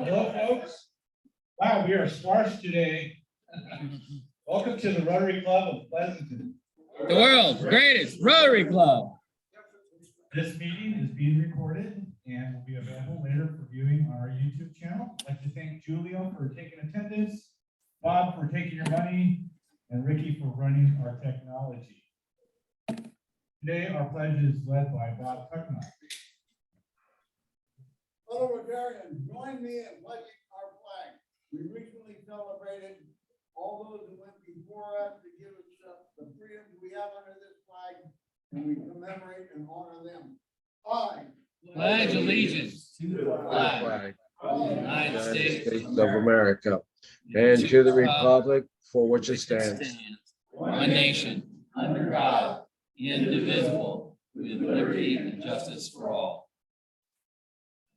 Hello, folks. Wow, we are sparse today. Welcome to the Rotary Club of Pleasanton. The world's greatest Rotary Club. This meeting is being recorded and will be available later for viewing on our YouTube channel. I'd like to thank Julio for taking attendance, Bob for taking your money, and Ricky for running our technology. Today, our pledge is led by Bob Tucknott. Fellow Rotarians, join me in pledging our flag. We recently celebrated all those who went before us to give us the freedoms we have under this flag, and we commemorate and honor them. I Pledge allegiance to the flag of the United States of America and to the republic for which it stands, one nation, under God, indivisible, with liberty and justice for all.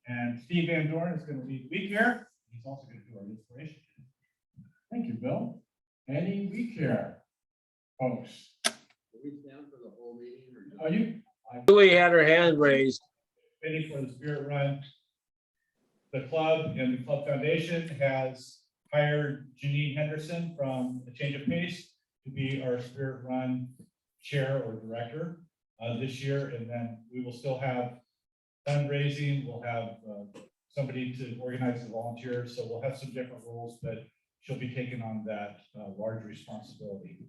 And Steve Van Dorn is going to lead the week here. He's also going to do our inspiration. Thank you, Bill. Any week here, folks. Are we down for the whole meeting? Are you? Julie had her hand raised. Waiting for the Spirit Run. The club and the club foundation has hired Janine Henderson from the Change of Pace to be our Spirit Run chair or director this year, and then we will still have fundraising. We'll have somebody to organize the volunteers, so we'll have some different roles, but she'll be taking on that large responsibility.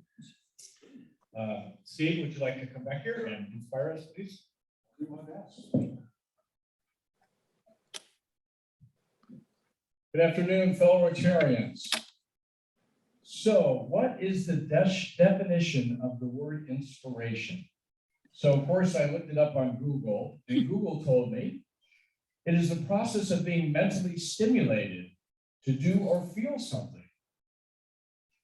Steve, would you like to come back here and inspire us, please? Do my best. Good afternoon, fellow Rotarians. So what is the definition of the word inspiration? So of course I looked it up on Google, and Google told me it is the process of being mentally stimulated to do or feel something.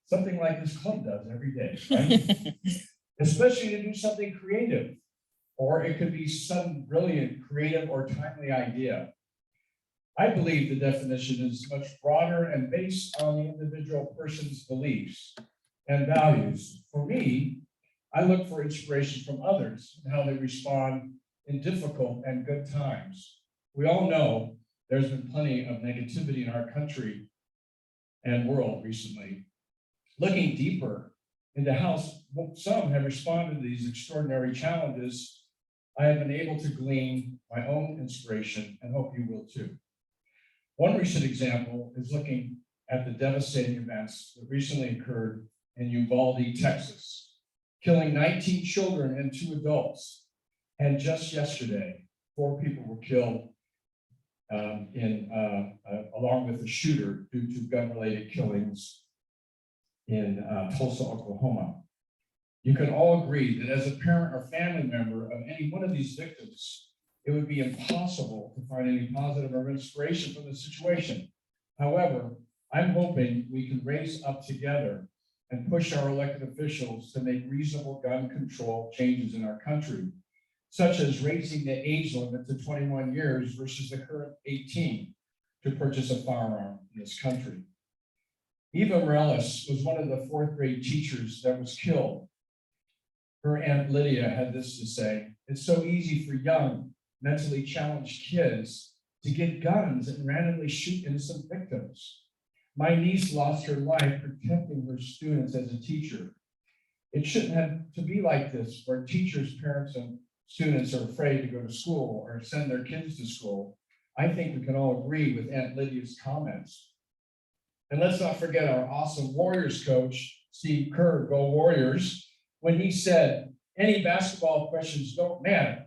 Something like this club does every day, right? Especially to do something creative, or it could be some brilliant, creative, or timely idea. I believe the definition is much broader and based on the individual person's beliefs and values. For me, I look for inspiration from others and how they respond in difficult and good times. We all know there's been plenty of negativity in our country and world recently. Looking deeper into how some have responded to these extraordinary challenges, I have been able to glean my own inspiration and hope you will too. One recent example is looking at the devastating events that recently occurred in Uvalde, Texas, killing 19 children and 2 adults. And just yesterday, 4 people were killed along with a shooter due to gun-related killings in Tulsa, Oklahoma. You can all agree that as a parent or family member of any one of these victims, it would be impossible to find any positive or inspiration from the situation. However, I'm hoping we can raise up together and push our elected officials to make reasonable gun control changes in our country, such as raising the age limit to 21 years versus the current 18 to purchase a firearm in this country. Eva Morales was one of the 4th grade teachers that was killed. Her Aunt Lydia had this to say: "It's so easy for young, mentally challenged kids to get guns and randomly shoot innocent victims. My niece lost her life protecting her students as a teacher. It shouldn't have to be like this, where teachers, parents, and students are afraid to go to school or send their kids to school." I think we can all agree with Aunt Lydia's comments. And let's not forget our awesome Warriors coach, Steve Kerr, go Warriors, when he said, "Any basketball questions don't matter."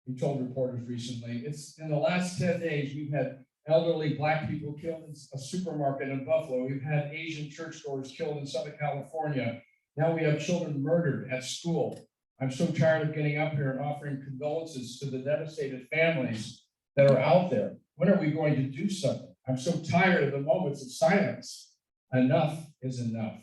He told reporters recently, "It's in the last 10 days, we've had elderly Black people killed in a supermarket in Buffalo. We've had Asian churchgoers killed in Southern California. Now we have children murdered at school. I'm so tired of getting up here and offering condolences to the devastated families that are out there. When are we going to do something? I'm so tired of the moments of silence. Enough is enough."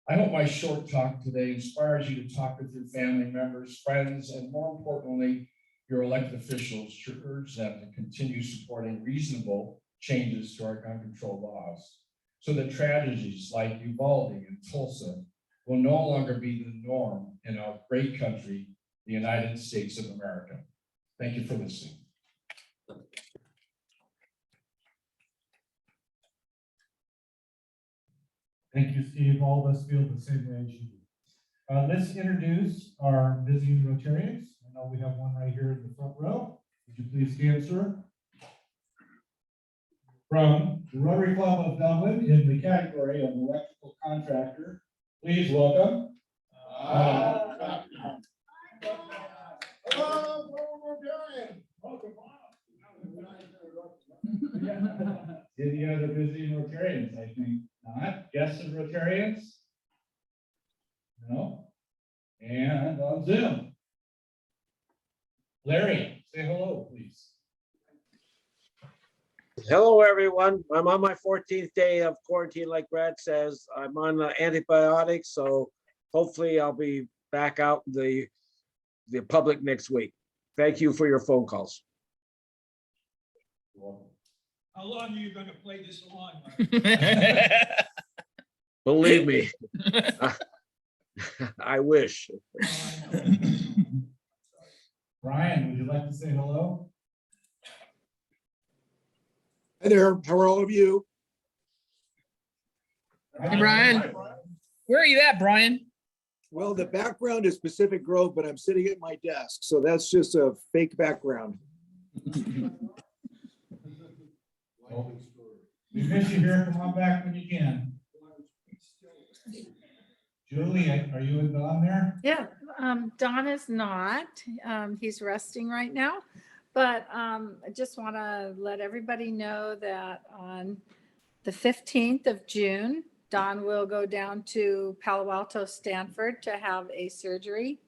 I hope my short talk today inspires you to talk with your family members, friends, and more importantly, your elected officials to urge them to continue supporting reasonable changes to our gun control laws so that tragedies like Uvalde and Tulsa will no longer be the norm in our great country, the United States of America. Thank you for listening. Thank you, Steve. All of us feel the same way as you do. Let's introduce our visiting Rotarians. I know we have one right here in the front row. Would you please stand, sir? From the Rotary Club of Dublin in the category of electrical contractor, please welcome. Hello, Rotarian. Any other visiting Rotarians? I think not. Guests of Rotarians? No. And on Zoom. Larry, say hello, please. Hello, everyone. I'm on my 14th day of quarantine, like Brad says. I'm on antibiotics, so hopefully I'll be back out in the public next week. Thank you for your phone calls. How long are you gonna play this along? Believe me, I wish. Brian, would you like to say hello? Hi there, how are all of you? Hey, Brian. Where are you at, Brian? Well, the background is Pacific Grove, but I'm sitting at my desk, so that's just a fake background. We miss you here. Come on back when you can. Julie, are you and Don there? Yeah, Don is not. He's resting right now. But I just want to let everybody know that on the 15th of June, Don will go down to Palo Alto, Stanford to have a surgery.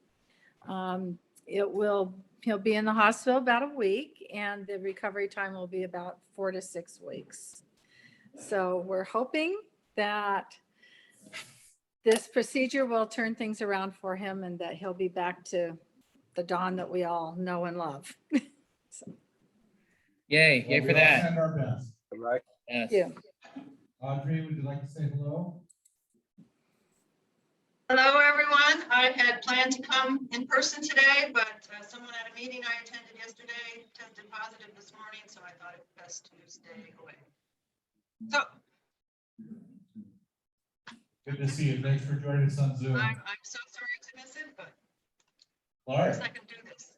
He'll be in the hospital about a week, and the recovery time will be about 4 to 6 weeks. So we're hoping that this procedure will turn things around for him and that he'll be back to the Don that we all know and love. Yay, yay Well, for we all that. send our best. Right. Yes. Yeah. Audrey, would you like to say hello? Hello, everyone. I had planned to come in person today, but someone at a meeting I attended yesterday tested positive this morning, so I thought it best to stay away. So Good to see you. Thanks for joining us on Zoom. I'm so sorry to miss it, but I Laura, guess I can do this.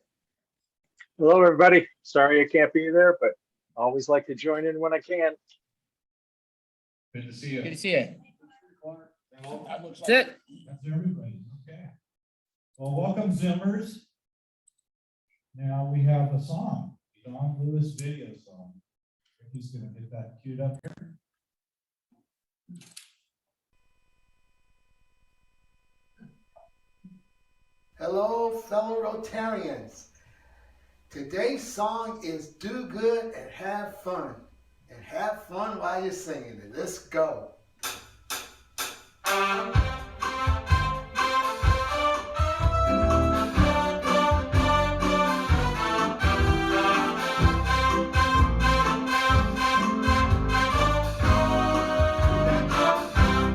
Hello, everybody. Sorry I can't be there, but always like to join in when I can. good to see you. Good to see you. That's That's it. everybody. Okay. Well, welcome Zoomers. Now we have a song, Don Lewis video song. He's gonna get that queued up here. Hello, fellow Rotarians. Today's song is Do Good and Have Fun. And have fun while you're singing it. Let's go.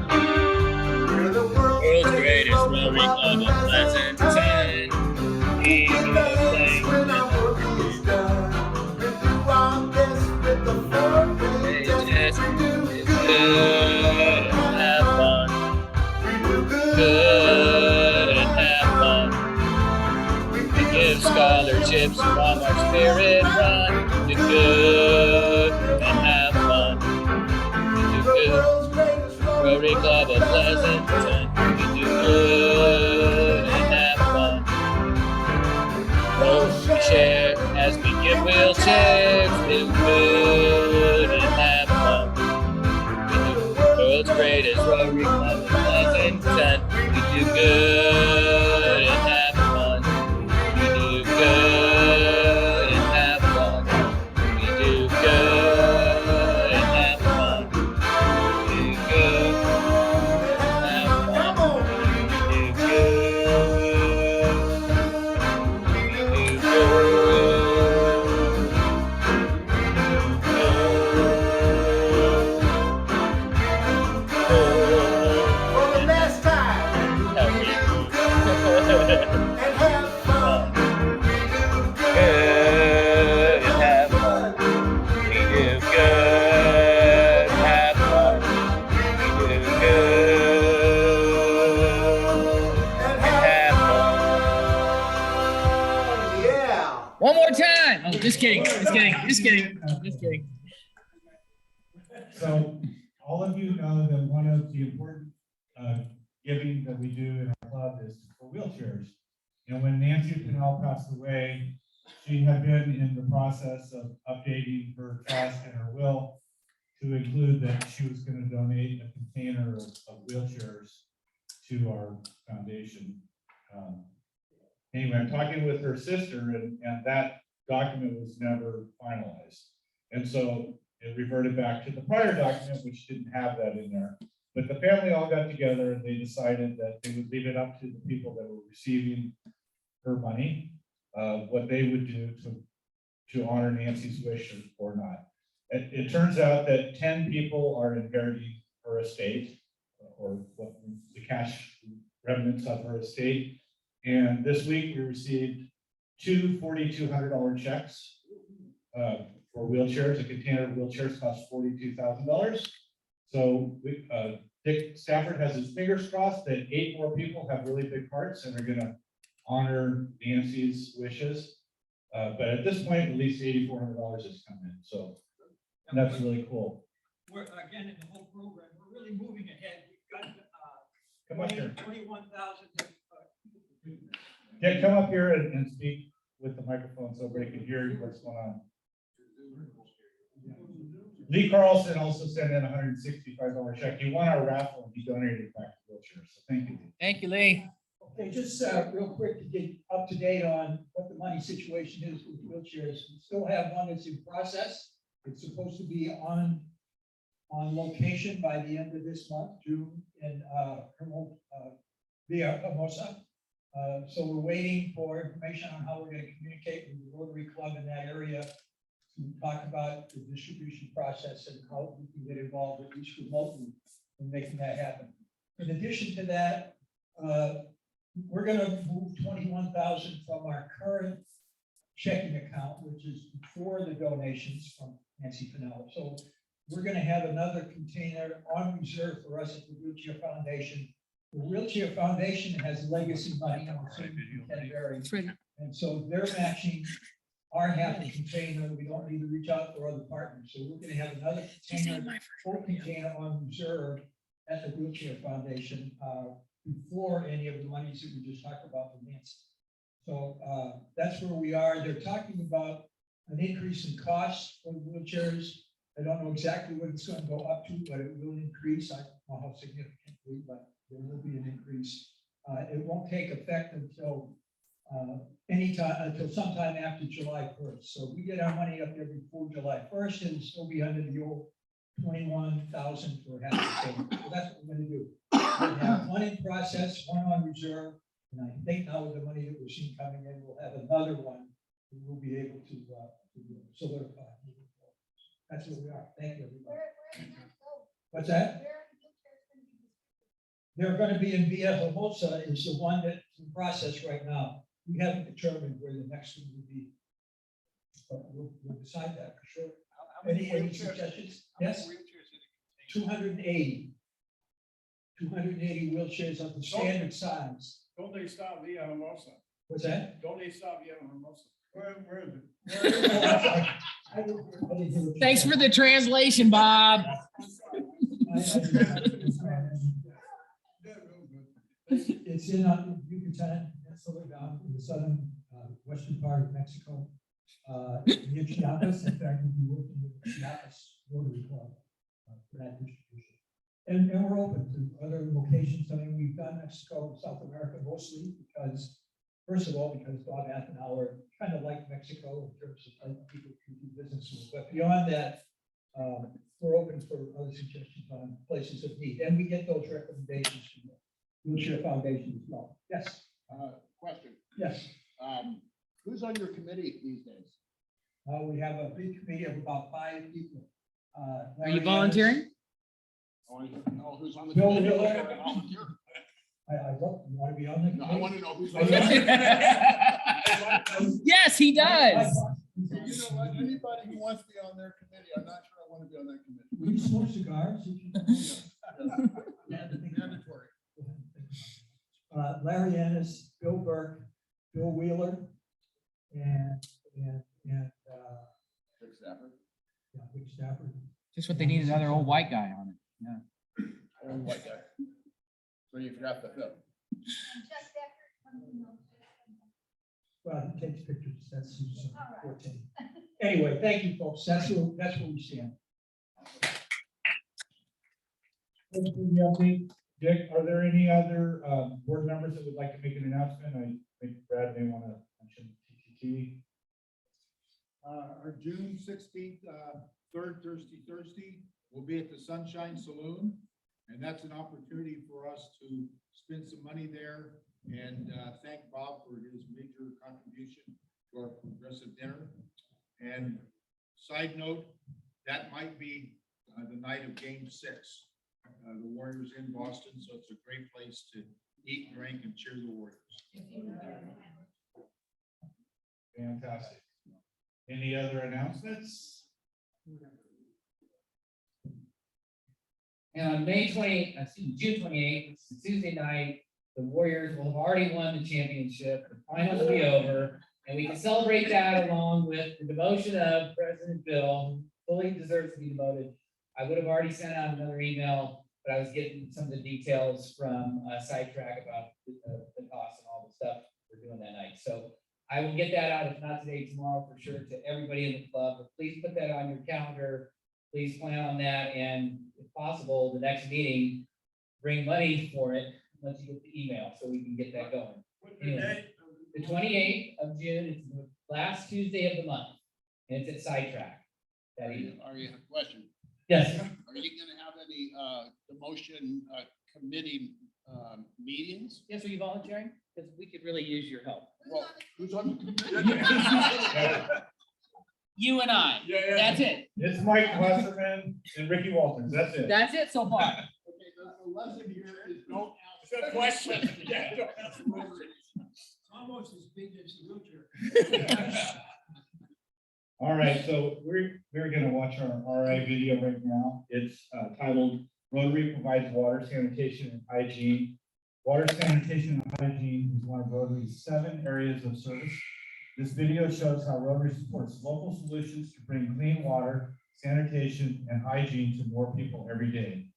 We're the World's greatest rowing club of Pleasanton. Give thanks when our work is done. We do our best with the four-way test. We do good And have fun. We do Good and have fun. We Give scholarships from our spirit run. Do good and have fun. We do good. Rotary Club of Pleasanton. We do good and have fun. We share as we give wheelchairs. Do good and have fun. We do the world's greatest Rotary Club of Pleasanton. We do good and have fun. We do good and have fun. We do good and have fun. We do good and have fun. We do good. We do good. For the last time. How we do kidding. Just kidding. Just kidding. Just kidding. So all of you know that one of the important giving that we do in our club is for wheelchairs. You know, when Nancy Pinnell passed away, she had been in the process of updating her trust and her will to include that she was going to donate a container of wheelchairs to our foundation. Anyway, I'm talking with her sister, and that document was never finalized. And so it reverted back to the prior document, which didn't have that in there. But the family all got together and they decided that they would leave it up to the people that were receiving her money, what they would do to honor Nancy's wish or not. It turns out that 10 people are inheriting her estate, or what the cash remnants of her estate. And this week we received two $4,200 checks for wheelchairs. A container of wheelchairs costs $42,000. So Dick Stafford has his fingers crossed that 8 more people have really big hearts and are going to honor Nancy's wishes. But at this point, at least $8,400 has come in. So that's really cool. We're, again, in the whole program, we're really moving ahead. We've got Come up here. 21,000. Yeah, come up here and speak with the microphone so everybody can hear what's going on. Lee Carlson also sent in a $165 check. He won our raffle and he donated it back to wheelchairs. So thank you. Thank you, Lee. Okay, just real quick to get up to date on what the money situation is with wheelchairs. We still have one that's in process. It's supposed to be on location by the end of this month, June, in via Hermosa. So we're waiting for information on how we're going to communicate with the Rotary Club in that area to talk about the distribution process and how we can get involved, at least remotely, in making that happen. In addition to that, we're going to move 21,000 from our current checking account, which is before the donations from Nancy Pinnell. So we're going to have another container on reserve for us at the Wheelchair Foundation. The Wheelchair Foundation has legacy money, I'm assuming you can vary. And so they're matching our half a container. We don't need to reach out for other partners. So we're going to have another container, full container on reserve at the Wheelchair Foundation before any of the monies that we just talked about from Nancy. So that's where we are. They're talking about an increase in costs for wheelchairs. I don't know exactly what it's going to go up to, but it will increase. I don't know how significantly, but there will be an increase. It won't take effect until sometime after July 1st. So we get our money up there before July 1st, and it'll still be under the old 21,000 for half the payment. So that's what we're going to do. We have one in process, one on reserve, and I think now with the money that we're seeing coming in, we'll have another one that we'll be able to solidify. That's where we are. Thank you, everybody. What's that? They're going to be in Via Hermosa is the one that's in process right now. We haven't determined where the next one will be, but we'll decide that for sure. Any suggestions? Yes. 280. 280 wheelchairs of the standard size. Don't they stop via Hermosa? What's that? Don't they stop via Hermosa? Where is it? Thanks for the translation, Bob. It's in Yucatan, Minnesota, down in the southern western part of Mexico, near Chiapas. In fact, we'll be working with the Chiapas Rotary Club for that distribution. And we're open to other locations. I mean, we've done Mexico and South America mostly because, first of all, because Bob Athenauer kind of liked Mexico in terms of how people can do business with. But beyond that, we're open for other suggestions on places of need. And we get those recommendations from the Wheelchair Foundation as well. Yes. Question. Yes. Who's on your committee these days? We have a big committee of about 5 people. Are you volunteering? No, who's on the Bill committee? Miller. Volunteer. I want to be on the No, I committee. want to know who's on the Yes, he does. You know what? Anybody who wants to be on their committee, I'm not sure I want to be on that committee. Will you smoke cigars? Mandatory. Larry Ennis, Bill Burke, Bill Wheeler, and Stafford. Just what they need, another old white guy on it. Yeah. Old white guy. So you forgot the fifth. Well, he takes pictures, that's his forte. Anyway, thank you, folks, that's where we stand. Thanks for the update. Dick, are there any other board members that would like to make an announcement? I think Brad may want to mention TTT. Our June 16th, third Thursday, will be at the Sunshine Saloon. And that's an opportunity for us to spend some money there and thank Bob for his major contribution to our progressive dinner. And side note, that might be the night of Game 6. The Warriors in Boston, so it's a great place to eat, drink, and cheer the Warriors. Fantastic. Any other announcements? And on June 28th, which is Tuesday night, the Warriors will have already won the championship. The finals will be over, and we can celebrate that along with the demotion of President Bill, who fully deserves to be demoted. I would have already sent out another email, but I was getting some of the details from Sidetrack about the cost and all the stuff we're doing that night. So I will get that out, if not today, tomorrow for sure, to everybody in the club. But please put that on your calendar. Please plan on that, and if possible, the next meeting, bring money for it once you get the email, so we can get that going. Anyway, the 28th of June, it's the last Tuesday of the month, and it's at Sidetrack that evening. Are you a question? Yes. Are you gonna have any demotion committee meetings? Yes, are you volunteering? Because we could really use your help. Well, who's on the committee? You and I, that's it. It's Mike Wasserman and Ricky Walters. That's it. That's it so far. Okay, the lesson here is don't ask the question. Yeah, don't ask the question. Almost as big as the wheelchair. All right, so we're going to watch our RI video right now. It's titled Rotary Provides Water, Sanitation, and Hygiene. Water, sanitation, and hygiene is one of Rotary's 7 areas of service. This video shows how Rotary supports local solutions to bring clean water, sanitation, and hygiene to more people every day.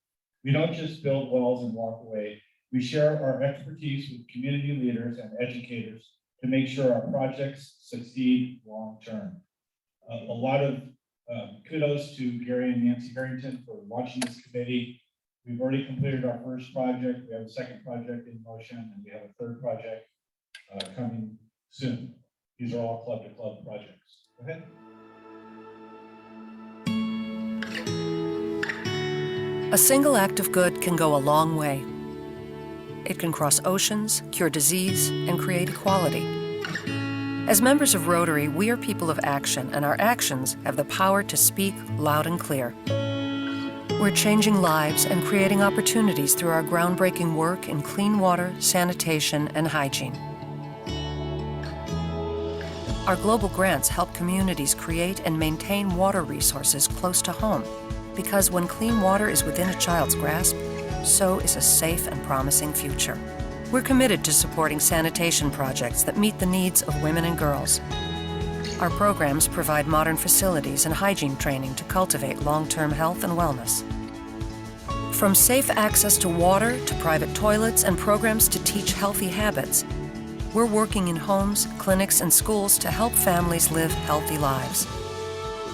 We don't just build wells and walk away. We share our expertise with community leaders and educators to make sure our projects succeed long-term. A lot of kudos to Gary and Nancy Harrington for launching this committee. We've already completed our first project. We have a second project in motion, and we have a third project coming soon. These are all club-to-club projects. Go ahead. A single act of good can go a long way. It can cross oceans, cure disease, and create equality. As members of Rotary, we are people of action, and our actions have the power to speak loud and clear. We're changing lives and creating opportunities through our groundbreaking work in clean water, sanitation, and hygiene. Our global grants help communities create and maintain water resources close to home, because when clean water is within a child's grasp, so is a safe and promising future. We're committed to supporting sanitation projects that meet the needs of women and girls. Our programs provide modern facilities and hygiene training to cultivate long-term health and wellness. From safe access to water to private toilets and programs to teach healthy habits, we're working in homes, clinics, and schools to help families live healthy lives.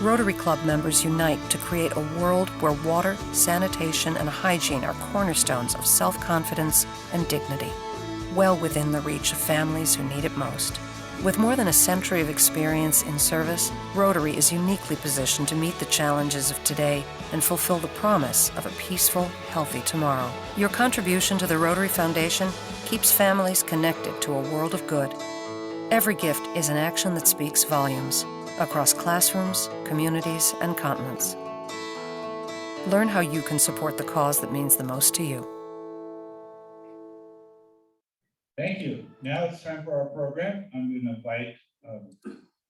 Rotary Club members unite to create a world where water, sanitation, and hygiene are cornerstones of self-confidence and dignity, well within the reach of families who need it most. With more than a century of experience in service, Rotary is uniquely positioned to meet the challenges of today and fulfill the promise of a peaceful, healthy tomorrow. Your contribution to the Rotary Foundation keeps families connected to a world of good. Every gift is an action that speaks volumes across classrooms, communities, and continents. Learn how you can support the cause that means the most to you. Thank you. Now it's time for our program. I'm going to invite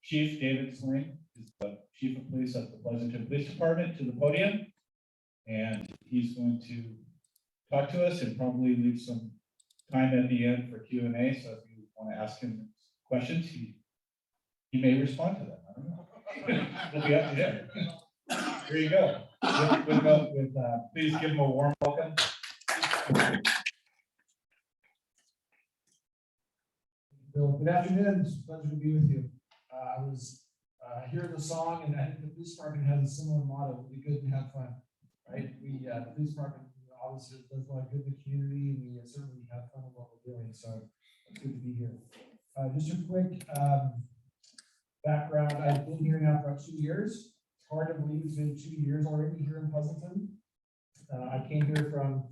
Chief David Sling, who's the Chief of Police of the Pleasanton Police Department, to the podium. And he's going to talk to us and probably leave some time at the end for Q&A. So if you want to ask him questions, he may respond to them. I don't know. It'll be up to him. Here you go. Please give them a warm welcome. Bill, good afternoon. It's a pleasure to be with you. I was hearing the song, and I think the police department has a similar motto: "It'd be good to have fun." Right? The police department obviously does a lot of good in the community, and we certainly have fun with what we're doing. So it's good to be here. Just a quick background. I've been here now for about 2 years. It's hard to believe it's been 2 years already here in Pleasanton. I came here from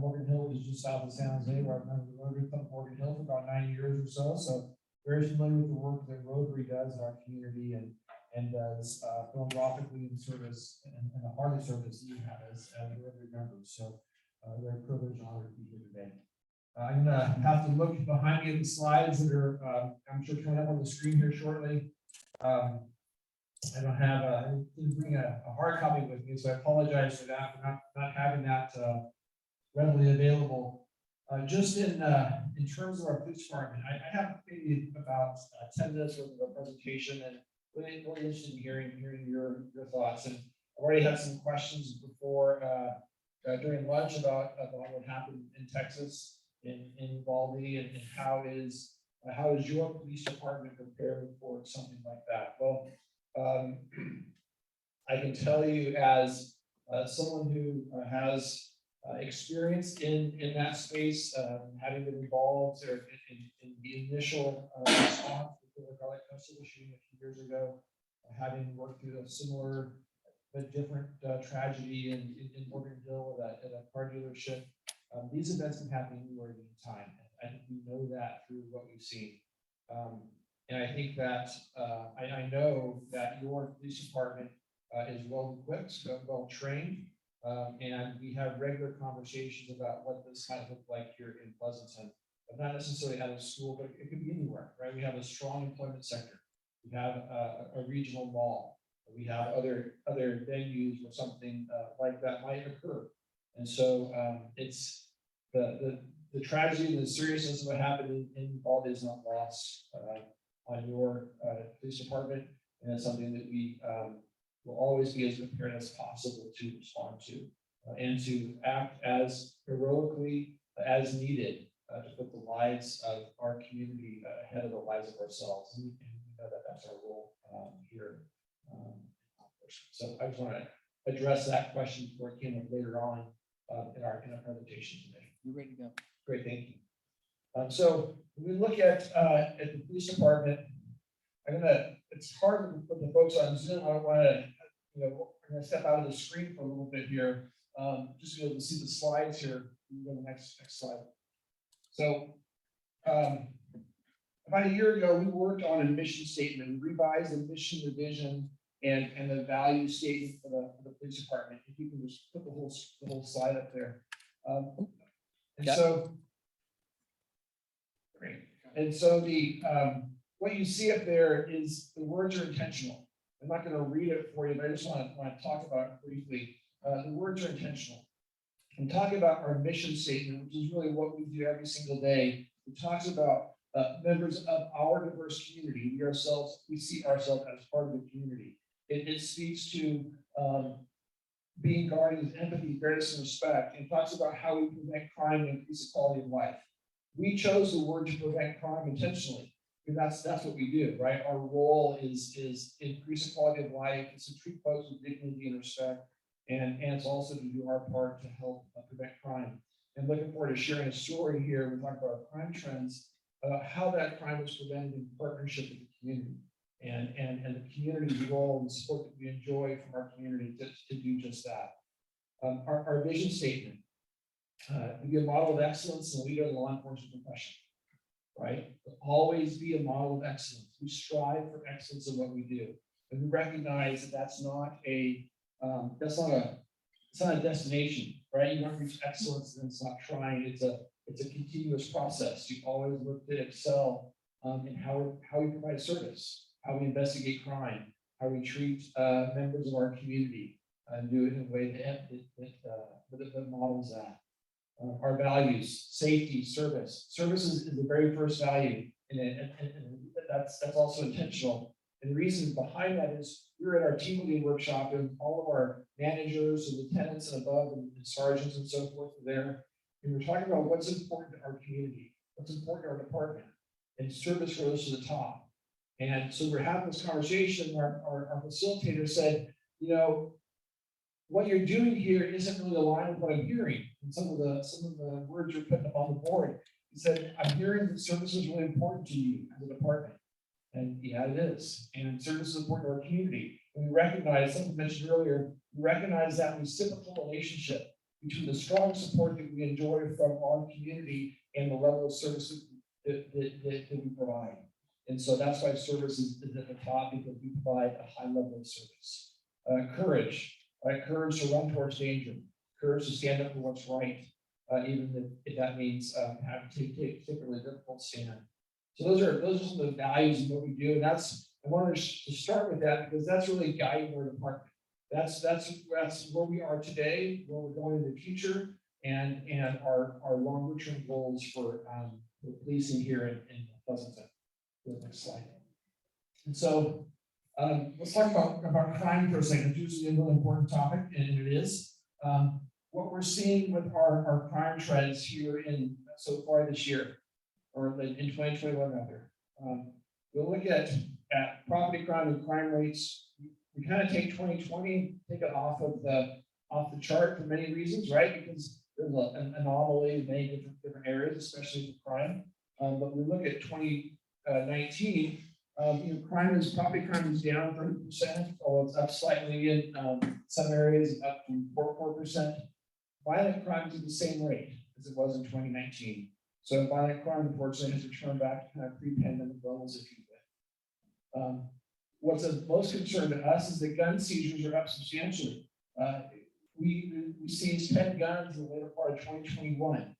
Morgan Hill, which is just south of San Jose, where I've been with Rotary Club Morgan Hill for about 9 years or so. So very familiar with the work that Rotary does in our community and philanthropically in service and the heart of service you have as Rotary members. So very privileged and honored to be here today. I'm gonna have to look behind me at the slides that are I'm sure coming up on the screen here shortly. I don't have I didn't bring a hard copy with me, so I apologize for that, for not having that readily available. Just in terms of our police department, I have maybe about 10 minutes worth of a presentation, and really interested in hearing your thoughts. And I've already had some questions before during lunch about what happened in Texas in Uvalde, and how is your police department prepared for something like that? Well, I can tell you as someone who has experience in that space, having been involved in the initial response to the garlic festival shooting a few years ago, having worked through a similar but different tragedy in Morgan Hill at a car dealership. These events can happen anywhere at any time. I think we know that through what we've seen. And I think that I know that your police department is well equipped, well trained, and we have regular conversations about what this might look like here in Pleasanton, but not necessarily out of school, but it could be anywhere, right? We have a strong employment sector. We have a regional mall. We have other venues where something like that might occur. And so it's the tragedy and the seriousness of what happened in Uvalde is not lost on your police department, and it's something that we will always be as prepared as possible to respond to and to act as heroically as needed to put the lives of our community ahead of the lives of ourselves. And we know that that's our role here. So I just want to address that question before it came up later on in our presentation today. You're ready to go. Great, thank you. So when we look at the police department, it's hard with the folks on Zoom. I don't want to, I'm going to step out of the screen for a little bit here, just to be able to see the slides here. You can go to the next slide. So about a year ago, we worked on a mission statement, revised the mission, the vision, and the value statement for the police department. If you can just put the whole slide up there. So, great. And so the what you see up there is the words are intentional. I'm not going to read it for you, but I just want to talk about it briefly. The words are intentional. I'm talking about our mission statement, which is really what we do every single day. It talks about members of our diverse community. We see ourselves as part of the community. It speaks to being guarded with empathy, fairness, and respect. And talks about how we prevent crime and increase the quality of life. We chose the word to prevent crime intentionally, because that's what we do, right? Our role is increase the quality of life. It's to treat folks with dignity and respect, and it's also to do our part to help prevent crime. And looking forward to sharing a story here. We talk about our crime trends, how that crime was prevented in partnership with the community, and the community's role and support that we enjoy from our community to do just that. Our vision statement. Be a model of excellence and leader in the law enforcement profession, right? But always be a model of excellence. We strive for excellence in what we do, and we recognize that it's not a destination, right? You don't reach excellence and it's not trying. It's a continuous process. You always look to excel in how we provide service, how we investigate crime, how we treat members of our community, and do it in a way that models that. Our values, safety, service. Service is the very first value, and that's also intentional. And the reason behind that is we were at our team leading workshop and all of our managers and lieutenants and above and sergeants and so forth were there. And we're talking about what's important to our community, what's important to our department, and service rose to the top. And so we're having this conversation. Our facilitator said, you know, what you're doing here isn't really aligned with what I'm hearing. And some of the words you're putting up on the board. He said, I'm hearing that service is really important to you as a department. And yeah, it is. And service is important to our community. And we recognize, something mentioned earlier, we recognize that reciprocal relationship between the strong support that we enjoy from our community and the level of service that we provide. And so that's why service is at the top, because we provide a high level of service. Courage, right? Courage to run towards danger, courage to stand up for what's right, even if that means having to take a really difficult stand. So those are some of the values of what we do. And I wanted to start with that because that's really guiding our department. That's where we are today, where we're going in the future, and our longer term goals for policing here in Pleasanton. The next slide. And so let's talk about crime for a second. It's usually a really important topic, and it is. What we're seeing with our crime trends here in so far this year, or in 2021 rather. We'll look at property crime and crime rates. We kind of take 2020, take it off the chart for many reasons, right? Because there's an anomaly in many different areas, especially for crime. But we look at 2019, property crime is down 30%, although it's up slightly in some areas, up from 4%. Violent crime is at the same rate as it was in 2019. So violent crime, unfortunately, has returned back to kind of pre-pandemic levels, if you will. What's of most concern to us is that gun seizures are up substantially. We seized 10 guns in the later part of 2021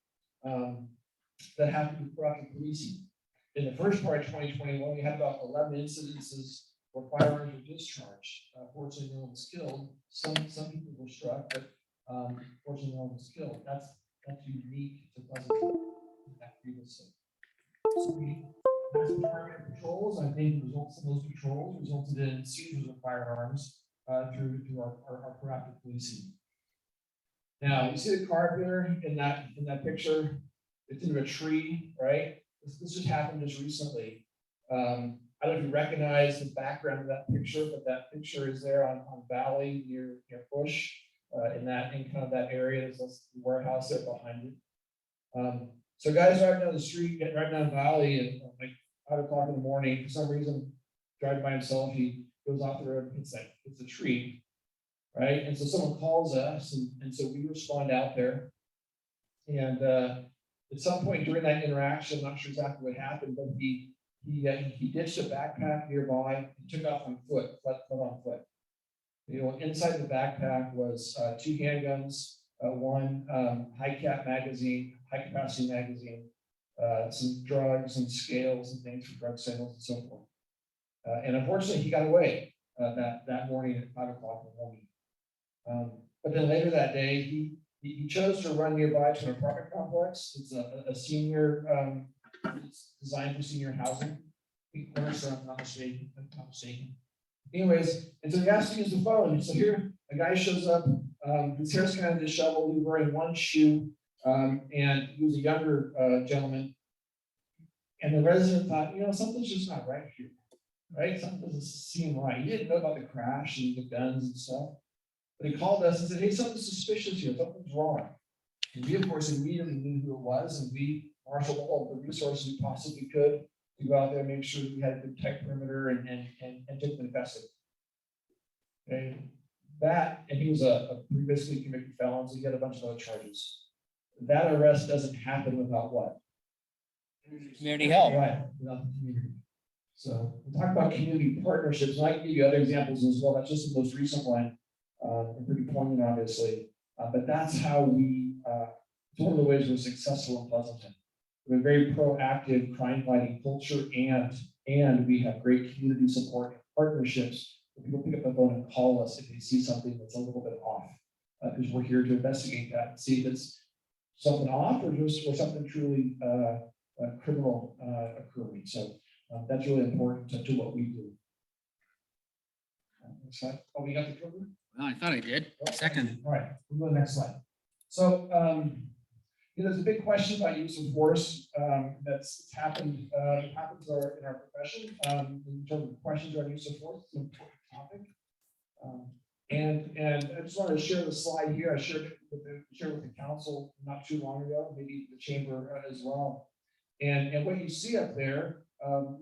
that happened to corrupt policing. In the first part of 2021, we had about 11 incidences where firearms were discharged. Fortunately, no one was killed. Some people were struck, but fortunately, no one was killed. That's unique to Pleasanton. Previously. So we had some targeted patrols. I think the results of those patrols resulted in seizures of firearms through our proactive policing. Now you see the car there in that picture. It's in a tree, right? This just happened just recently. I don't know if you recognize the background of that picture, but that picture is there on Valley near Bush in kind of that area. There's a warehouse there behind it. So guys driving down the street, getting right down Valley at like 5 o'clock in the morning, for some reason, driving by himself, he goes off the road and hits a tree, right? And so someone calls us, and so we respond out there. And at some point during that interaction, I'm not sure exactly what happened, but he ditched a backpack nearby and took off on foot, on foot. You know, inside the backpack was 2 handguns, one high capacity magazine, some drugs and scales and things for drug sales and so forth. And unfortunately, he got away that morning at 5 o'clock in the morning. But then later that day, he chose to run nearby to an apartment complex. It's a senior, it's designed for senior housing. I'm not mistaken. Anyways, and so he asked to use the phone. And so here, a guy shows up. His hair's kind of disheveled. He was wearing one shoe, and he was a younger gentleman. And the resident thought, you know, something's just not right here, right? Something doesn't seem right. He didn't know about the crash and the guns and stuff. But he called us and said, hey, something's suspicious here. Something's wrong. And we, of course, immediately knew who it was, and we marshaled all the resources we possibly could to go out there and make sure we had a good tight perimeter and took them custody. And he was a previously convicted felon, so he had a bunch of other charges. That arrest doesn't happen without what? Community help. Right, without the community. So we'll talk about community partnerships, and I can give you other examples as well. That's just the most recent one, and pretty poignant, obviously. But that's how it's one of the ways we're successful in Pleasanton. We have a very proactive crime-fighting culture, and we have great community support and partnerships. People pick up the phone and call us if they see something that's a little bit off, because we're here to investigate that and see if it's something off or something truly criminal occurring. So that's really important to what we do. Next slide. Oh, we got the cover? I thought I did. Second. All right, we'll go to the next slide. So, there's a big question about use of force that's happened, happens in our profession. In terms of questions on use of force, it's an important topic. And I just wanted to share the slide here. I shared it with the council not too long ago, maybe the chamber as well. And what you see up there,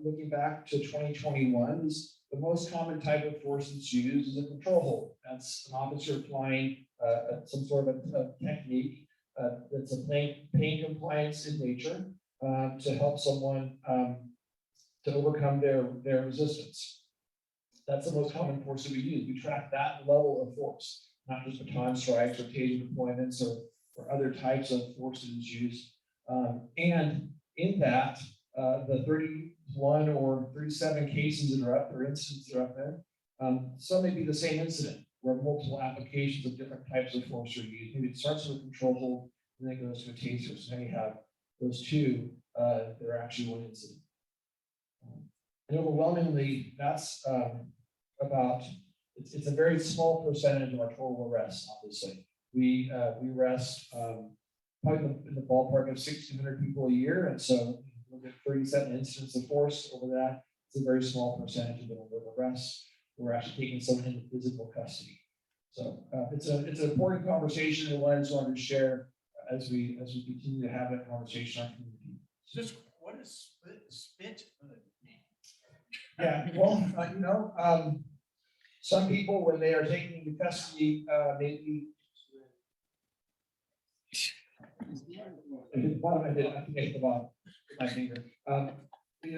looking back to 2021, is the most common type of force that's used is a control hold. That's an officer applying some sort of a technique that's a pain compliance in nature to help someone to overcome their resistance. That's the most common force that we use. We track that level of force, not just baton strikes or taser deployments or other types of forces used. And in that, the 31 or 37 cases that are up, or incidents that are up there, some may be the same incident where multiple applications of different types of force are used. Maybe it starts with a control hold and then goes to a taser. So now you have those two that are actually one incident. And overwhelmingly, that's it's a very small percentage of our total arrests, obviously. We arrest probably in the ballpark of 1,600 people a year. And so look at 37 incidents of force over that. It's a very small percentage of the number of arrests. We're actually taking someone into physical custody. So it's an important conversation and one I just wanted to share as we continue to have that conversation in our community. Just what is spit? Yeah, well, some people, when they are taken into custody, maybe. I think I hit the bottom with my finger.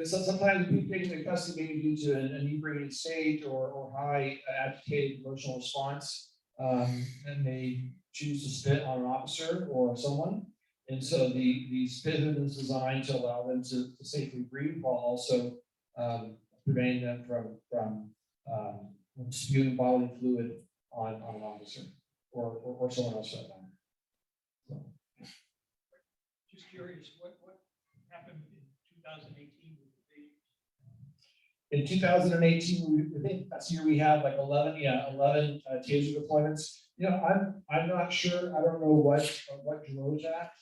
So sometimes people taken into custody maybe due to an inebriated state or high agitated emotional response, and they choose to spit on an officer or someone. And so the spit hood is designed to allow them to safely breathe while also preventing them from spewing bodily fluid on an officer or someone else for that matter. So. Just curious, what happened in 2018 with the In 2018, I think that's year we had like 11 taser deployments. I'm not sure. I don't know what drove that.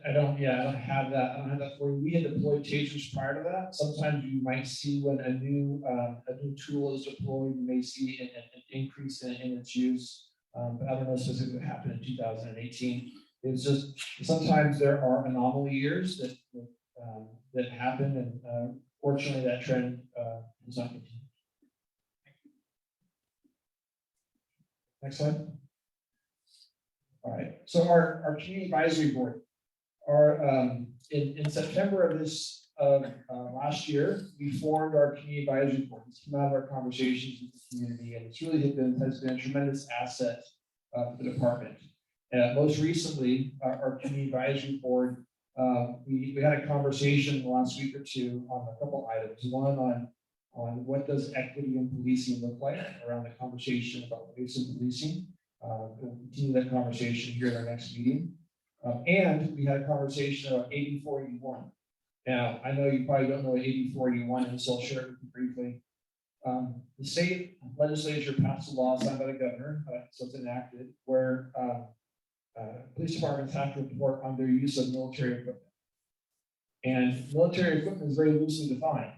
I don't have that. I don't have that for you. We had deployed tasers prior to that. Sometimes you might see when a new tool is deployed, you may see an increase in its use. But I don't know specifically what happened in 2018. It was just sometimes there are anomaly years that happen, and fortunately that trend has not continued. Next slide. All right. So our community advisory board. In September of last year, we formed our community advisory board. It's come out of our conversations with the community, and it's really has been a tremendous asset for the department. Most recently, our community advisory board, we had a conversation the last week or two on a couple items. One on what does equity in policing look like around the conversation about race in policing. We'll continue that conversation here in our next meeting. And we had a conversation about AB 481. Now, I know you probably don't know what AB 481 is, so I'll share it with you briefly. The state legislature passed a law signed by the governor, so it's enacted, where police departments have to report on their use of military equipment. And military equipment is very loosely defined.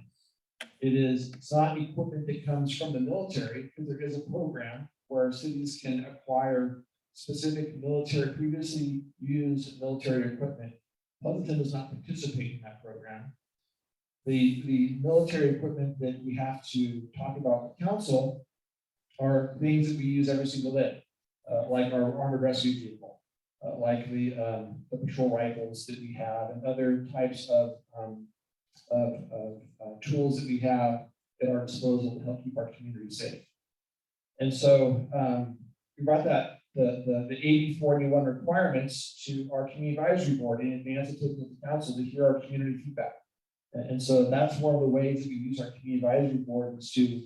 It's not equipment that comes from the military, because there is a program where cities can acquire specific previously used military equipment. Pleasanton does not participate in that program. The military equipment that we have to talk about with council are things that we use every single day, like our armored rescue vehicle, like the patrol rifles that we have, and other types of tools that we have at our disposal to help keep our community safe. And so we brought the AB 481 requirements to our community advisory board in advance of taking it to council to hear our community feedback. And so that's one of the ways that we use our community advisory board is to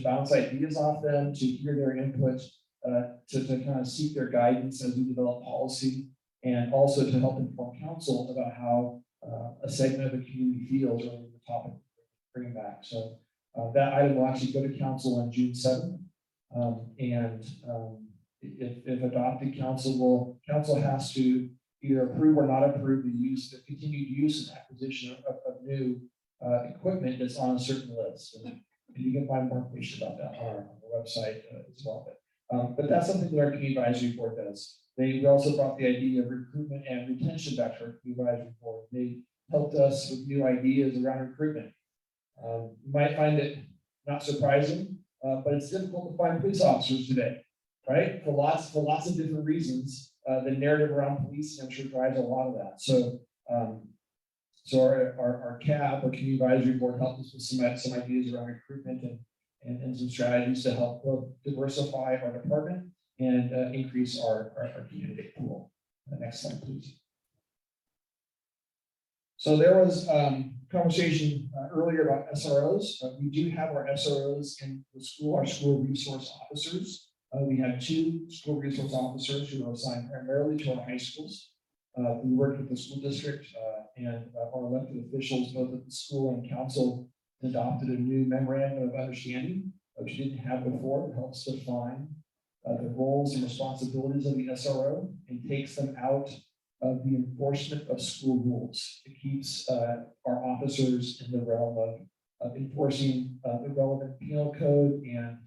bounce ideas off them, to hear their input, to kind of seek their guidance as we develop policy, and also to help inform council about how a segment of the community feels around the topic, bring it back. So That item will actually go to council on June 7th. If adopted, council has to either approve or not approve the continued use and acquisition of new equipment that's on a certain list. And you can find more information about that on our website as well. But that's something that our community advisory board does. We also brought the idea of recruitment and retention back to our community advisory board. They helped us with new ideas around recruitment. You might find it not surprising, but it's difficult to find police officers today, right? For lots of different reasons. The narrative around police, I'm sure, drives a lot of that. So our CAB, our community advisory board, helped us with some ideas around recruitment and some strategies to help both diversify our department and increase our candidate pool. Next slide, please. So there was conversation earlier about SROs. We do have our SROs in the school, our school resource officers. We have 2 school resource officers who are assigned primarily to our high schools. We work with the school district and our elected officials, both at the school and council, adopted a new memorandum of understanding, which we didn't have before. It helps define the roles and responsibilities of the SRO and takes them out of the enforcement of school rules. It keeps our officers in the realm of enforcing the relevant penal code and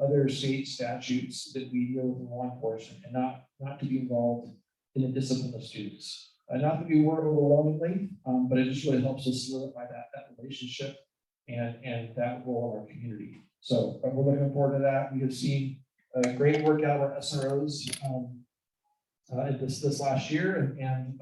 other state statutes that we deal with in law enforcement, and not to be involved in the discipline of students. Not that we were overwhelmingly, but it just really helps us solidify that relationship and that role in our community. So we're looking forward to that. We have seen great work out of our SROs this last year, and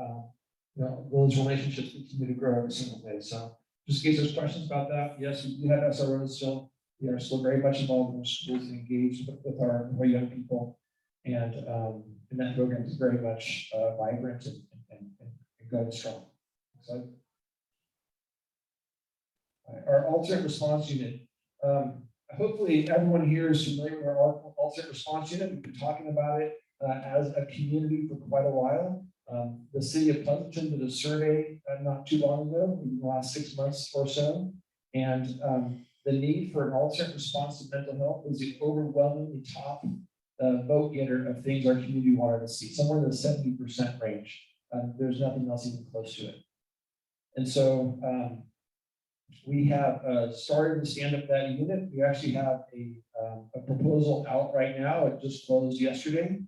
you know, those relationships continue to grow every single day. So just in case there's questions about that, yes, we do have SROs still. We are still very much involved in the schools and engaged with our young people, and that program is very much vibrant and going strong. So our alternate response unit. Hopefully everyone here is familiar with our alternate response unit. We've been talking about it as a community for quite a while. The city of Pleasanton did a survey not too long ago, in the last 6 months or so, and the need for an alternate response to mental health was the overwhelmingly top vote getter of things our community wanted to see, somewhere in the 70% range. There's nothing else even close to it. And so we have started to stand up that unit. We actually have a proposal out right now. It just closed yesterday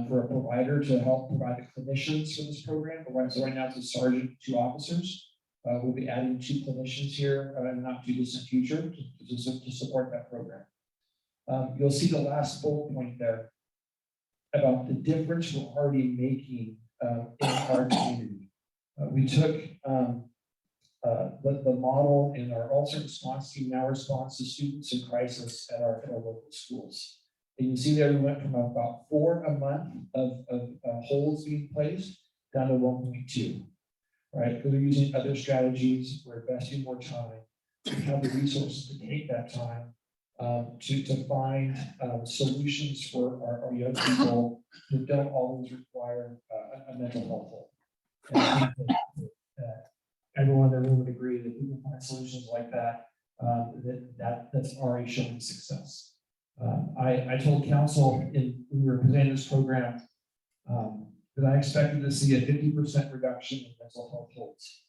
for a provider to help provide the clinicians for this program. So right now it's a sergeant, 2 officers. We'll be adding 2 clinicians here in the not too distant future to support that program. You'll see the last bullet point there about the difference we're already making in our community. We took the model in our alternate response team, now response to students in crisis at our local schools. And you see there we went from about 4 a month of holds being placed down to 1.2, right? Because we're using other strategies, we're investing more time, we have the resources to take that time to find solutions for our young people who don't always require a mental health hold. And I think that everyone in the room would agree that we can find solutions like that, that's already showing success. I told council when we were presenting this program that I expected to see a 50% reduction in mental health holds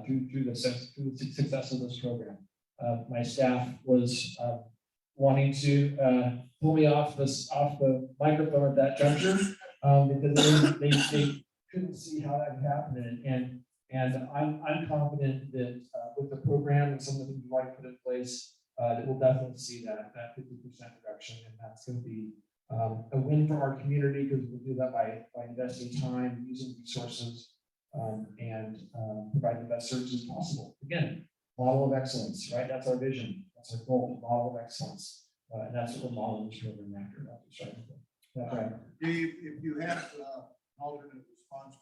through the success of this program. My staff was wanting to pull me off the microphone at that juncture because they couldn't see how that happened. And I'm confident that with the program and some of the things we've already put in place, that we'll definitely see that 50% reduction, and that's going to be a win for our community because we'll do that by investing time, using resources, and providing the best services possible. Again, model of excellence, right? That's our vision. That's our goal, model of excellence, and that's what we're modeling this program after. Right. Dave, if you have alternate response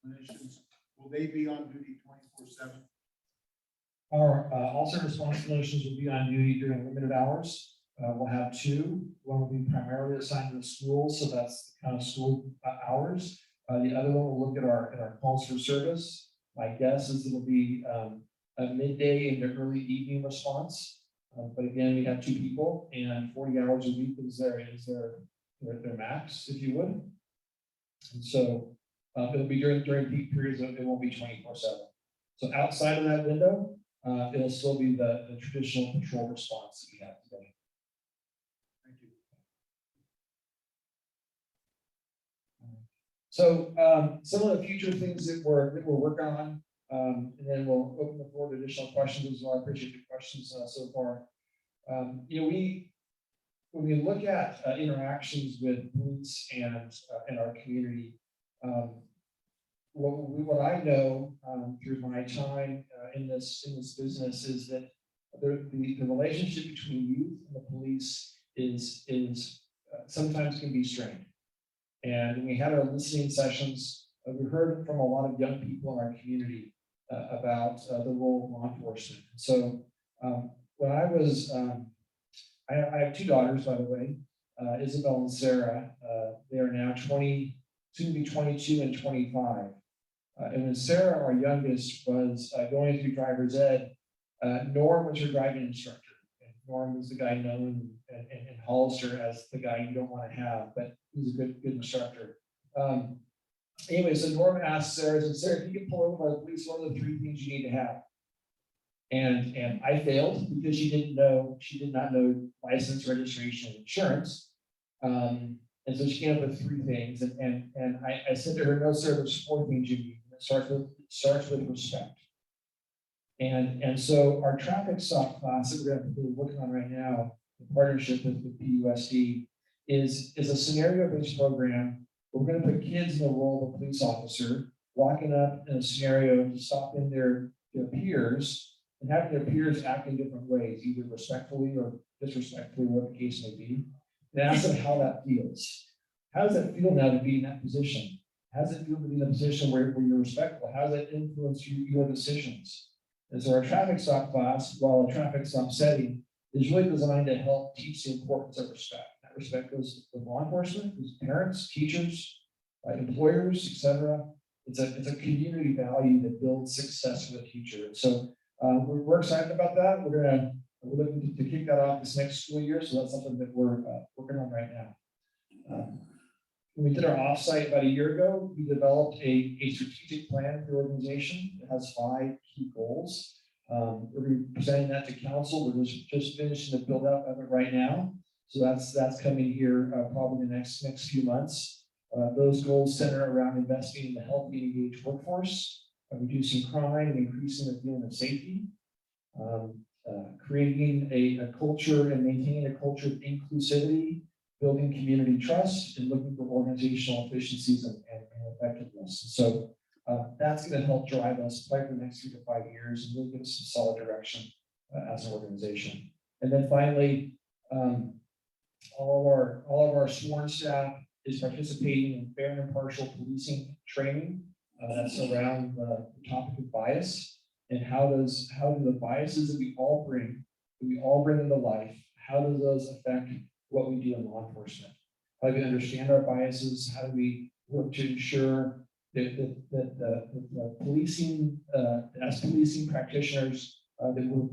clinicians, will they be on duty 24/7? Our alternate response clinicians will be on duty during limited hours. We'll have 2. One will be primarily assigned to the school, so that's the kind of school hours. The other one will look at our calls for service. My guess is it'll be a midday into early evening response. But again, we have 2 people and 40 hours a week is their max, if you would. And so it'll be during peak periods, it won't be 24/7. So outside of that window, it'll still be the traditional patrol response that we have today. Thank you. So some of the future things that we're working on, and then we'll open the floor to additional questions as well. I appreciate the questions so far. When we look at interactions with police and our community, what I know through my time in this business is that the relationship between youth and the police is sometimes can be strained. And when we had our listening sessions, we heard from a lot of young people in our community about the role of law enforcement. So when I was, I have 2 daughters, by the way, Isabel and Sarah. They are now 20, soon to be 22 and 25. And when Sarah, our youngest, was going through driver's ed, Norm was her driving instructor. And Norm was the guy known in Hollister as the guy you don't want to have, but he's a good instructor. Anyway, so Norm asked Sarah, Sarah, if you could pull over by the police, what are the 3 things you need to have? And I failed because she did not know license, registration, and insurance. And so she came up with 3 things. And I said to her, no, sir, there's 4 things you need. It starts with respect. And so our traffic stop class that we're working on right now, in partnership with the PUSD, is a scenario-based program. We're going to put kids in the role of a police officer, walking up in a scenario to stop in their peers and having their peers act in different ways, either respectfully or disrespectfully, whatever the case may be, and ask them how that feels. How does it feel now to be in that position? How does it feel to be in a position where you're respectful? How does that influence your decisions? And so our traffic stop class, while a traffic stop setting, is really designed to help teach the importance of respect. That respect goes to law enforcement, goes to parents, teachers, employers, etc. It's a community value that builds success for the future. And so we're excited about that. We're looking to kick that off this next school year. So that's something that we're working on right now. When we did our offsite about a year ago, we developed a strategic plan for the organization. It has 5 key goals. We're going to be presenting that to council. We're just finishing the build up of it right now. So that's coming here probably in the next few months. Those goals center around investing in the healthy and engaged workforce, reducing crime and increasing the feeling of safety, creating a culture and maintaining a culture of inclusivity, building community trust, and looking for organizational efficiencies and effectiveness. So that's going to help drive us probably for the next 3 to 5 years and really give us some solid direction as an organization. And then finally, all of our sworn staff is participating in fair and impartial policing training. That's around the topic of bias and how do the biases that we all bring into life, how do those affect what we do in law enforcement? How do we understand our biases? How do we work to ensure that the policing, as policing practitioners, that we're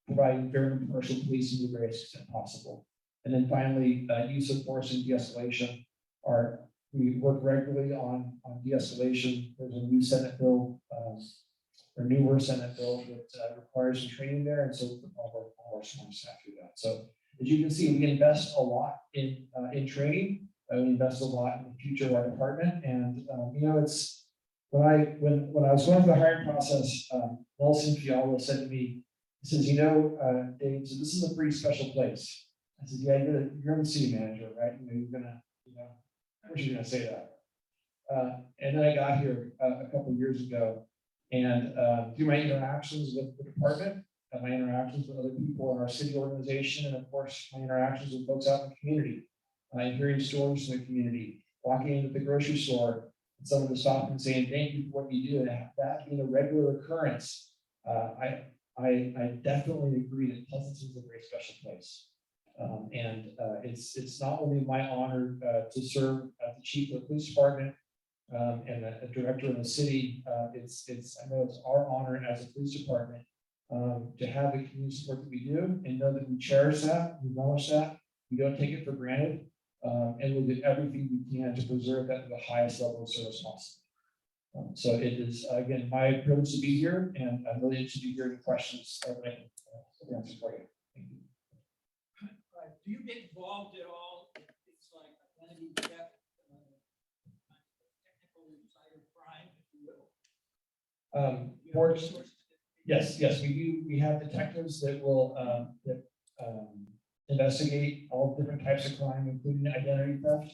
providing fair and impartial policing to the greatest extent possible? And then finally, use of force and de-escalation. We work regularly on de-escalation. There's a new Senate bill, or newer Senate bill that requires some training there, and so all our sworn staff do that. So as you can see, we invest a lot in training. We invest a lot in the future of our department, and it's when I was going through the hiring process, Nelson Fiala said to me, he says, Dave, so this is a pretty special place. I said, yeah, you're the city manager, right? You're gonna, of course you're gonna say that. And then I got here a couple of years ago, and through my interactions with the department, my interactions with other people in our city organization, and of course, my interactions with folks out in the community, hearing stories from the community, walking into the grocery store, and someone to stop and saying, thank you for what you do, and that being a regular occurrence, I definitely agree that Pleasanton is a very special place. And it's not only my honor to serve as the chief of the police department and a director of the city. I know it's our honor as a police department to have the community support that we do, and know that we cherish that, we relish that, we don't take it for granted, and we'll do everything we can to preserve that to the highest level of service possible. So it is, again, my privilege to be here, and I'm really interested to hear any questions that I can answer for you. Thank you. Do you get involved at all in things like identity theft, technical insider crime, if you will? Yes, we do. We have detectives that will investigate all different types of crime, including identity theft.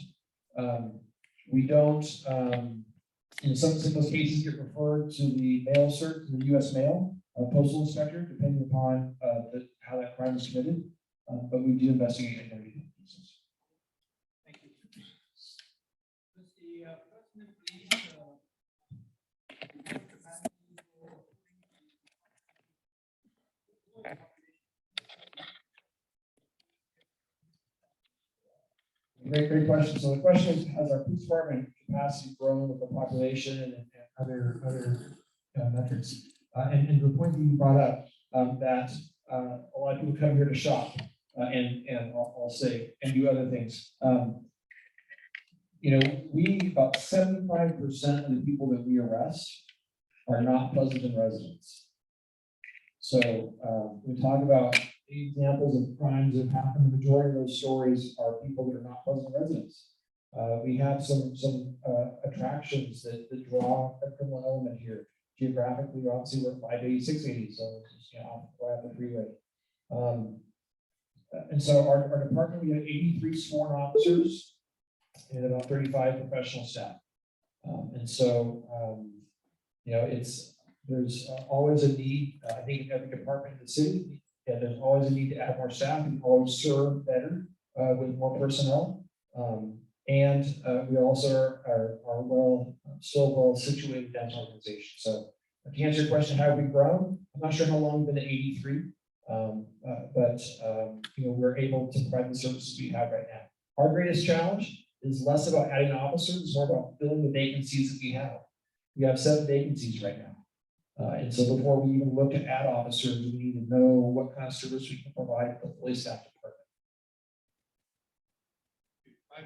We don't, in some of those cases get referred to the mail cert, to the U.S. mail, postal inspector, depending upon how that crime is committed. But we do investigate identity theft cases. Thank you. Does the president please Great question. So the question is, has our police department capacity grown with the population and other metrics? And the point that you brought up, that a lot of people come here to shop and I'll say, and do other things. About 75% of the people that we arrest are not Pleasanton residents. So we talk about examples of crimes that have happened. The majority of those stories are people that are not Pleasanton residents. We have some attractions that draw a criminal element here. Geographically, obviously, we're 580, 680, so it's off the freeway. And so our department, we have 83 sworn officers and about 35 professional staff. And so, there's always a need, I think, in every department in the city, and there's always a need to add more staff and always serve better with more personnel. And we also are still well situated as an organization. So to answer your question, how have we grown? I'm not sure how long we've been at 83, but we're able to provide the services we have right now. Our greatest challenge is less about adding officers, more about filling the vacancies that we have. We have 7 vacancies right now. And so before we even look to add officers, we need to know what kind of service we can provide to the police staff department.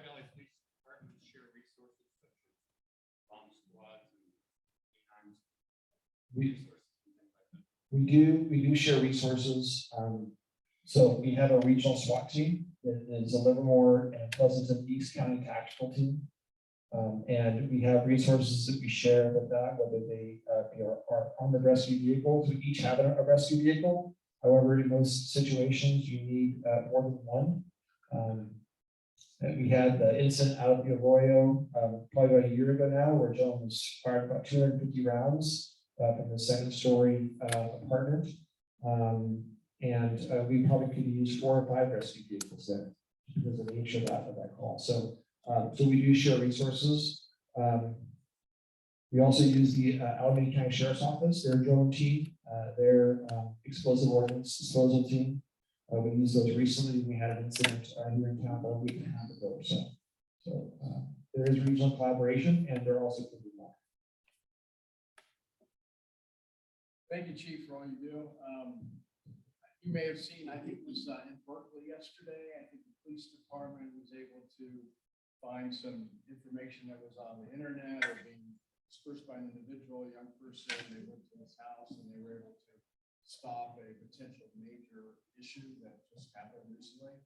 Valley Police Department share resources such as bomb squads and times We do share resources. So we have a regional SWAT team that is a Livermore and Pleasanton East County tactical team. And we have resources that we share with that, whether they be our armored rescue vehicles. We each have a rescue vehicle. However, in most situations, you need more than one. And we had the incident out of the Arroyo probably about a year ago now, where a gentleman was fired about 250 rounds from the second-story apartment. And we probably could use 4 or 5 rescue vehicles there because of the nature of that call. So we do share resources. We also use the Alameda County Sheriff's Office, their drone team, their explosive ordnance disposal team. We used those recently. We had an incident here in town about a week and a half ago or so. So there is regional collaboration, and there also could be more. Thank you, Chief, for all you do. You may have seen, I think it was in Berkeley yesterday, I think the police department was able to find some information that was on the internet or being dispersed by an individual, a young person. They went to his house and they were able to stop a potential major issue that just happened recently.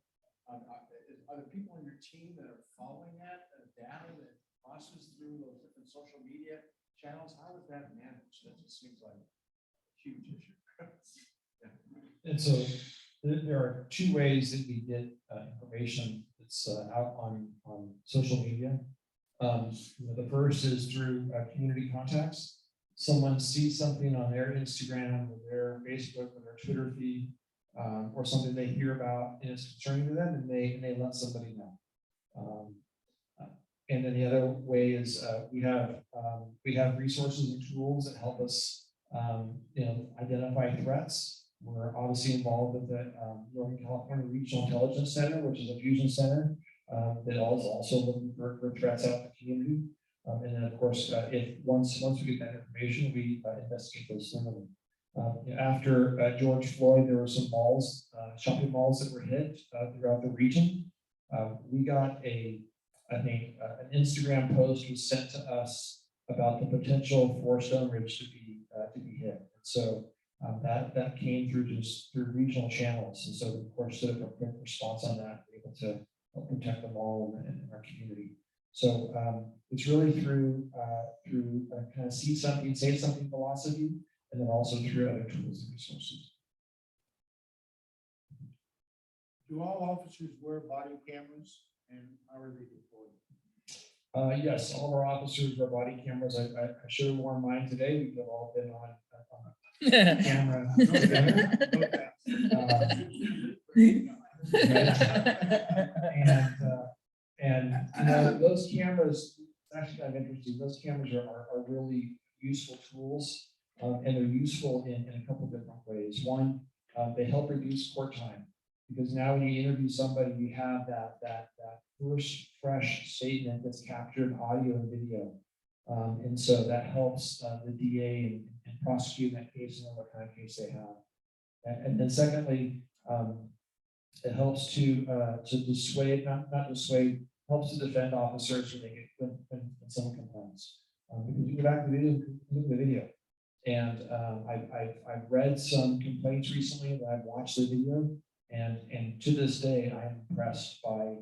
Are there people on your team that are following that data that crosses through those different social media channels? How is that managed? That just seems like a huge issue. Yeah. And so there are 2 ways that we get information that's out on social media. The first is through community contacts. Someone sees something on their Instagram or their Facebook or their Twitter feed, or something they hear about and it's concerning to them, and they let somebody know. And then the other way is we have resources and tools that help us identify threats. We're obviously involved with the Northern California Regional Intelligence Center, which is a fusion center that is also looking for threats out in the community. And then, of course, if once we get that information, we investigate those thoroughly. After George Floyd, there were some malls, shopping malls that were hit throughout the region. We got I think an Instagram post was sent to us about the potential for Stone Ridge to be hit. And so that came through regional channels. And so of course, took a quick response on that, able to help protect the mall and our community. So it's really through kind of see something, say something philosophy, and then also through other tools and resources. Do all officers wear body cameras, and how are they deployed? Yes, all of our officers wear body cameras. I should have worn mine today. We've all been on camera. And you know, those cameras, it's actually kind of interesting. Those cameras are really useful tools, and they're useful in a couple different ways. One, they help reduce court time, because now when you interview somebody, you have that first fresh statement that's captured in audio and video. And so that helps the DA and prosecute that case and know what kind of case they have. And then secondly, it helps to dissuade, not dissuade, helps to defend officers when someone complains. Because you go back to the video, and I've read some complaints recently that I've watched the video, and to this day I'm impressed by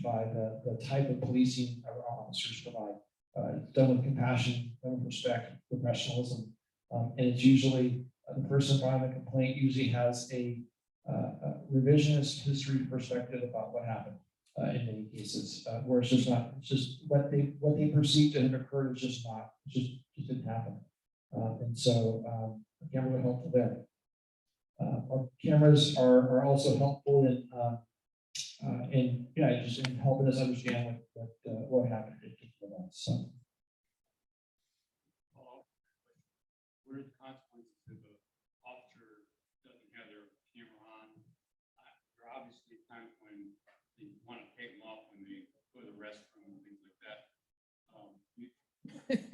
the type of policing our officers provide. Done with compassion, done with respect, professionalism, and it's usually the person filing the complaint usually has a revisionist history perspective about what happened in many cases, where it's just what they perceive to have occurred is just didn't happen, and so cameras are helpful there. Our cameras are also helpful in helping us understand what happened at different events. So. What are the consequences if an officer doesn't have their camera on? There are obviously times when they want to take them off when they go to the restroom and things like that.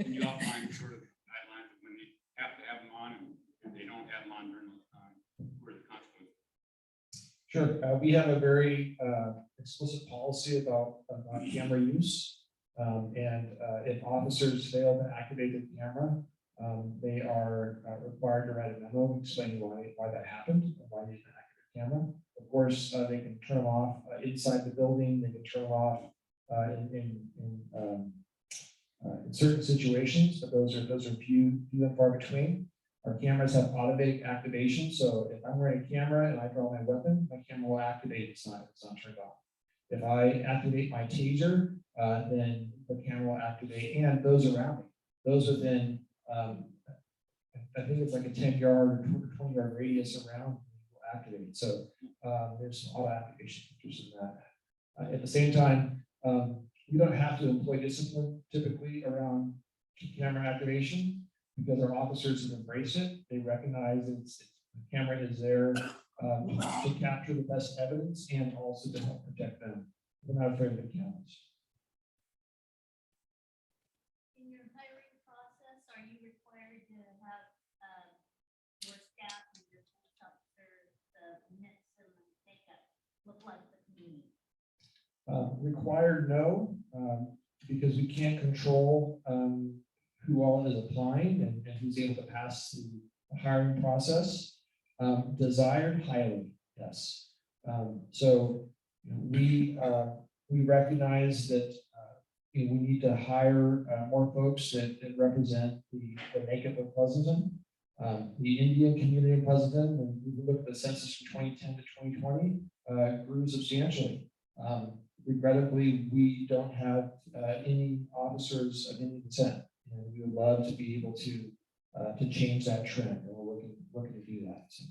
Can you outline sort of guidelines of when they have to have them on, and if they don't have them on during those times, what are the consequences? Sure. We have a very explicit policy about camera use. And if officers fail to activate the camera, they are required to write a memo explaining why that happened and why they didn't activate the camera. Of course, they can turn them off inside the building. They can turn them off in certain situations, but those are few and far between. Our cameras have automatic activation, so if I'm wearing a camera and I draw my weapon, my camera will activate. It's not turned off. If I activate my taser, then the camera will activate, and those around me, those within, I think it's like a 10-yard or 20-yard radius around will activate. So there's some auto activation features in that. At the same time, we don't have to employ discipline typically around camera activation, because our officers have embraced it. They recognize the camera is there to capture the best evidence and also to help protect them. We're not afraid of the cameras. In your hiring process, are you required to have your staff and your police officers, the mix and the makeup look like the community? Required, no, because we can't control who all is applying and who's able to pass the hiring process. Desired, highly, yes. So we recognize that we need to hire more folks that represent the makeup of Pleasanton. The Indian community in Pleasanton, when we look at the census from 2010 to 2020, grew substantially. Regrettably, we don't have any officers of Indian descent, and we would love to be able to change that trend, and we're working to do that. So.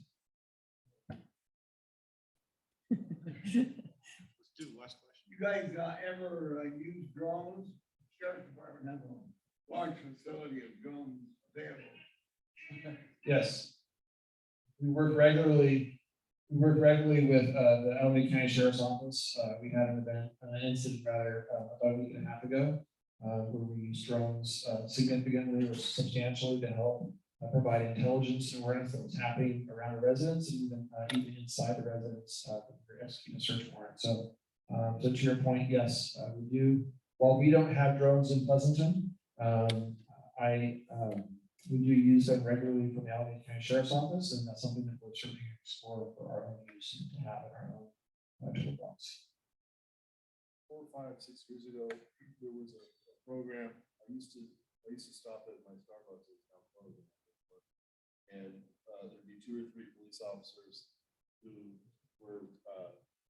Let's do the last question. You guys ever use drones? Sheriff's Department has a large facility of drones available. Yes, we work regularly with the Alameda County Sheriff's Office. We had an incident rather about a week and a half ago where we used drones significantly or substantially to help provide intelligence and awareness of what's happening around the residents and even inside the residents for executing a search warrant. So, so to your point, yes, we do. While we don't have drones in Pleasanton, we do use them regularly from the Alameda County Sheriff's Office, and that's something that we're certainly explore for our own use and to have in our own toolbox. 4, 5, 6 years ago, there was a program. I used to stop at my Starbucks in South Florida, and there'd be 2 or 3 police officers who were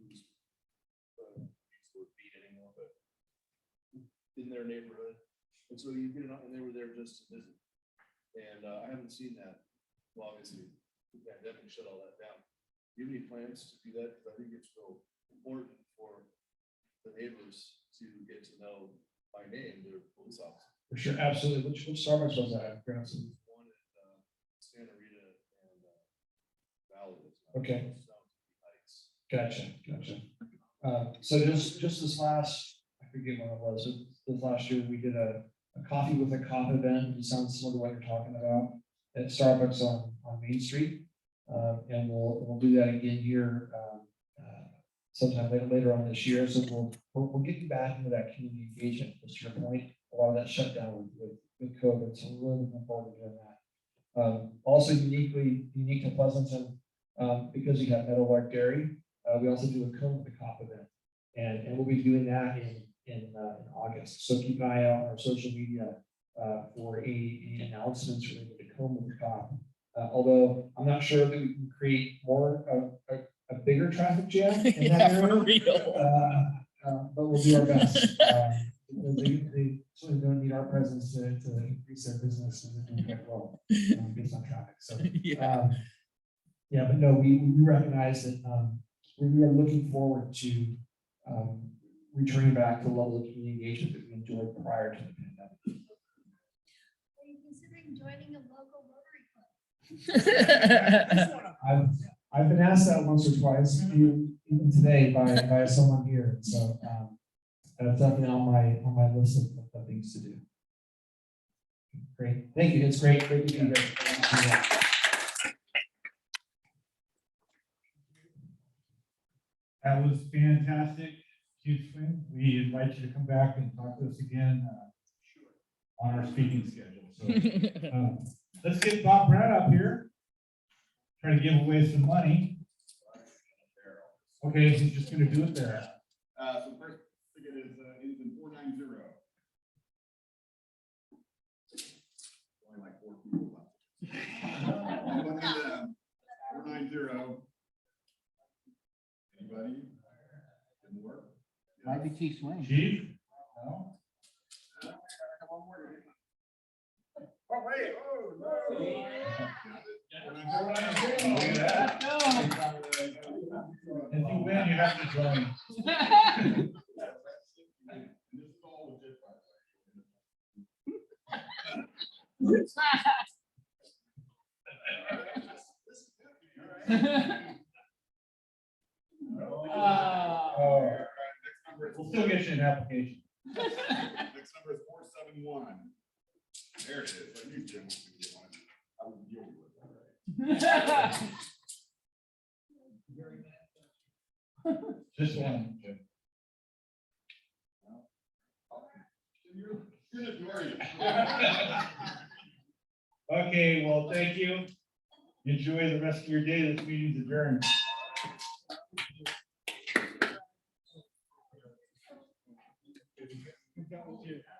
whose were beat anymore, but in their neighborhood, and so you get it, and they were there just to visit. And I haven't seen that. Well, obviously, the pandemic shut all that down. Do you have any plans to do that? Because I think it's so important for the neighbors to get to know by name their police officer. For sure, absolutely. Which Starbucks was that? One in Santa Rita and Valley. Okay. Gotcha. So just this last, I forget when it was, but this last year we did a coffee with a cop event. It sounds similar to what you're talking about at Starbucks on Main Street. And we'll do that again here sometime later on this year. So we'll get back into that community engagement. To your point, a lot of that shut down with COVID. So we're really looking forward to doing that. Also unique to Pleasanton, because we have Meadowlark Dairy, we also do a Comb with the Cop event, and we'll be doing that in August. So keep an eye out on our social media for any announcements related to Comb with the Cop. Although I'm not sure that we can create more a bigger traffic jam in that area. For real. But we'll do our best. They certainly don't need our presence to increase their business, and they're doing quite well based on traffic. So yeah, but no, we recognize that we are looking forward to returning back to the level of community engagement that we enjoyed prior to the pandemic. Are you considering joining a local Rotary Club? I've been asked that once or twice, even today by someone here. So that's definitely on my list of things to do. Great, thank you. It's great to be here. That was fantastic, Chief Swing. We invite you to come back and talk to us again on our speaking schedule. So let's get Bob Brad up here. Try to give away some money. Okay, he's just going to do it there. So first ticket is in 490. Only like 4 people left. 490. Anybody? Didn't work? Might be Chief Swing. Chief? No? One more. Oh, wait. Oh, no. If you win, you have to join. We'll still get you an application. Next number is 471. There it is. I knew Jim was going to get one. I would deal with it. All right. Just one. Jim. You're good, who are you? Okay, well, thank you. Enjoy the rest of your day. This meeting's adjourned.